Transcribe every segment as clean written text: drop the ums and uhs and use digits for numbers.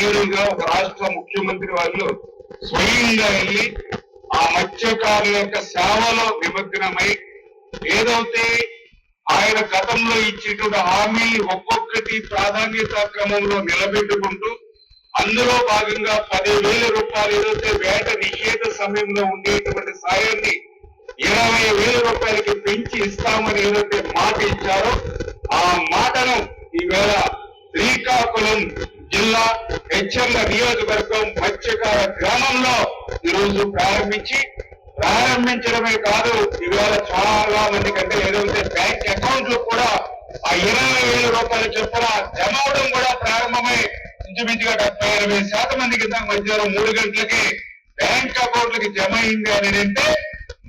నేరుగా ఒక రాష్ట్ర ముఖ్యమంత్రి వాళ్ళు స్వయంగా వెళ్ళి ఆ మత్స్యకారుల యొక్క సేవలో నిమగ్నమై ఏదైతే ఆయన గతంలో ఇచ్చేటువంటి హామీలు ఒక్కొక్కటి ప్రాధాన్యత క్రమంలో నిలబెట్టుకుంటూ అందులో భాగంగా 10,000 రూపాయలు ఏదైతే వేట నిషేధ సమయంలో ఉండేటువంటి సాయాన్ని 20,000 రూపాయలకి పెంచి ఇస్తామని ఏదైతే మాట ఇచ్చారో ఆ మాటను ఈవేళ శ్రీకాకుళం జిల్లా హెచ్చర్ల నియోజకవర్గం మత్స్యకార గ్రామంలో ఈరోజు ప్రారంభించడమే కాదు, ఈవేళ చాలా మంది కంటే ఏదైతే బ్యాంక్ అకౌంట్లు కూడా ఆ 20,000 రూపాయల చొప్పున జమ అవడం కూడా ప్రారంభమై ఇంచుమించుగా 70-80% మందికి మధ్యాహ్నం 3 గంటలకి బ్యాంక్ అకౌంట్లకి జమ అయింది అని అంటే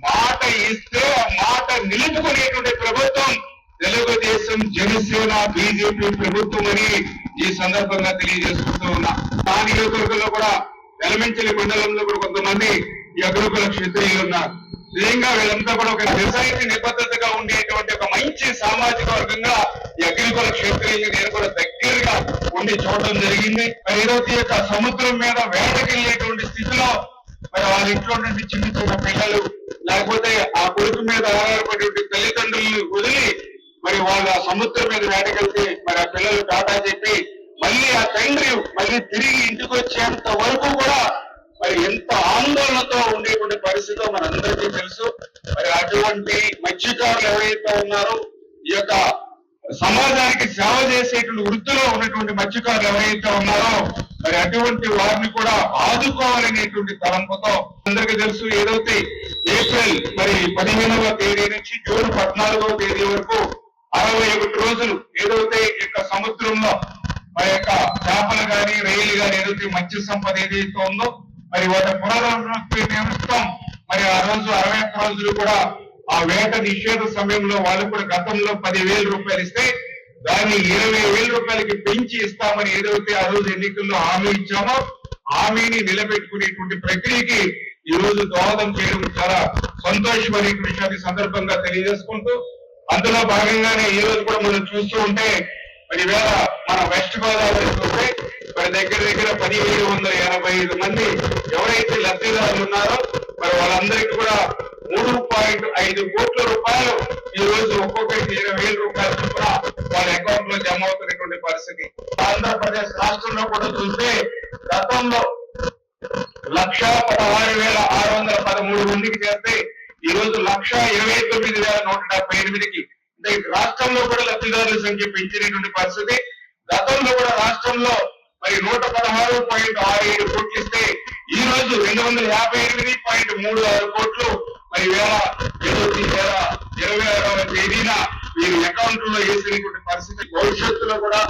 మాట ఇస్తే ఆ మాట నిలుపుకునేటువంటి ప్రభుత్వం తెలుగుదేశం, జనసేన, బీజేపీ ప్రభుత్వం అని ఈ సందర్భంగా తెలియజేసుకుంటూ ఉన్నా. ఆ నియోజకవర్గంలో కూడా వెలమంచిలి మండలంలో కూడా కొంతమంది ఈ అగ్రకుల క్షత్రియులు ఉన్నారు. నిజంగా వీళ్ళంతా కూడా ఒక నిజాయితీ నిబద్ధతగా ఉండేటువంటి ఒక మంచి సామాజిక వర్గంగా ఈ అగ్రకుల క్షత్రియులు నేను కూడా దగ్గరగా ఉండి చూడడం జరిగింది. మరి ఈరోజు యొక్క సముద్రం మీద వేటకెళ్ళేటువంటి స్థితిలో మరి వాళ్ళ ఇంట్లో నుండి చిన్న చిన్న పిల్లలు లేకపోతే ఆ కొడుకు మీద ఆధారపడే తల్లిదండ్రులను వదిలి మరి వాళ్ళ సముద్రం మీద వేటకెళ్తే మరి ఆ పిల్లలు టాటా చెప్పి మళ్ళీ ఆ తండ్రి మళ్ళీ తిరిగి ఇంటికి వచ్చేంత వరకు కూడా మరి ఎంత ఆందోళనతో ఉండేటువంటి పరిస్థితిలో మనందరికీ తెలుసు. మరి అటువంటి మత్స్యకారులు ఎవరైతే ఉన్నారో ఈ యొక్క సమాజానికి సేవ చేసేటువంటి వృత్తిలో ఉన్నటువంటి మత్స్యకారులు ఎవరైతే ఉన్నారో మరి అటువంటి వారిని కూడా ఆదుకోవాలనేటువంటి తలంపుతో అందరికీ తెలుసు. ఏదైతే ఏప్రిల్ మరి 15వ తేదీ నుంచి జూన్ 14వ తేదీ వరకు 61 రోజులు ఏదైతే యొక్క సముద్రంలో మరి యొక్క చేపలు గాని రైలు గాని ఏదైతే మత్స్య సంపద ఏదైతే ఉందో మరి వాటి పునరుద్ధరణ నిమిత్తం మరి ఆ రోజు 61 రోజులు కూడా ఆ వేట నిషేధ సమయంలో వాళ్ళు కూడా గతంలో 10,000 రూపాయలు ఇస్తే దాన్ని 20,000 రూపాయలకి పెంచి ఇస్తామని ఏదైతే ఆ రోజు ఎన్నికల్లో హామీ ఇచ్చామో హామీని నిలబెట్టుకునేటువంటి ప్రక్రియకి ఈ రోజు దోహదం చేయడం చాలా సంతోషమైన విషయాన్ని సందర్భంగా తెలియజేసుకుంటూ అందులో భాగంగానే ఈ రోజు కూడా మనం చూస్తూ ఉంటే మరి వేళ మన వెస్ట్ గోదావరి చూస్తే మరి దగ్గర 1,785 మంది ఎవరైతే లబ్ధిదారులు ఉన్నారో మరి వాళ్ళందరికీ కూడా 3.5 కోట్ల రూపాయలు ఈ రోజు ఒక్కొక్కరికి 20,000 రూపాయల చొప్పున వాళ్ళ అకౌంట్ లో జమ అవుతున్నటువంటి పరిస్థితి. ఆంధ్రప్రదేశ్ రాష్ట్రంలో కూడా చూస్తే గతంలో 1,16,613 మందికి చేస్తే ఈ రోజు 1,29,178కి అంటే రాష్ట్రంలో కూడా లబ్ధిదారుల సంఖ్య పెంచినటువంటి పరిస్థితి. గతంలో కూడా రాష్ట్రంలో మరి 116.67 కోట్లు ఇస్తే ఈ రోజు 258.36 కోట్లు మరి వేళ 26వ తేదీన వీరి అకౌంట్ లో వేసినటువంటి పరిస్థితి. భవిష్యత్తులో కూడా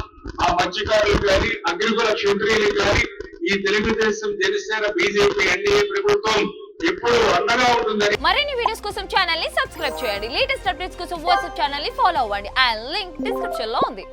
ఆ మత్స్యకారులకు కానీ అగ్రకుల క్షత్రియులకు కానీ ఈ తెలుగుదేశం, జనసేన, బీజేపీ, ఎన్డీఏ ప్రభుత్వం ఎప్పుడు అండగా ఉంటుందని. మరిన్ని వీడియోస్ కోసం ఛానల్ ని సబ్స్క్రైబ్ చేయండి. లేటెస్ట్ అప్డేట్స్ కోసం వాట్సాప్ ఛానల్ ని ఫాలో అవ్వండి. ఆ లింక్ డిస్క్రిప్షన్ లో ఉంది.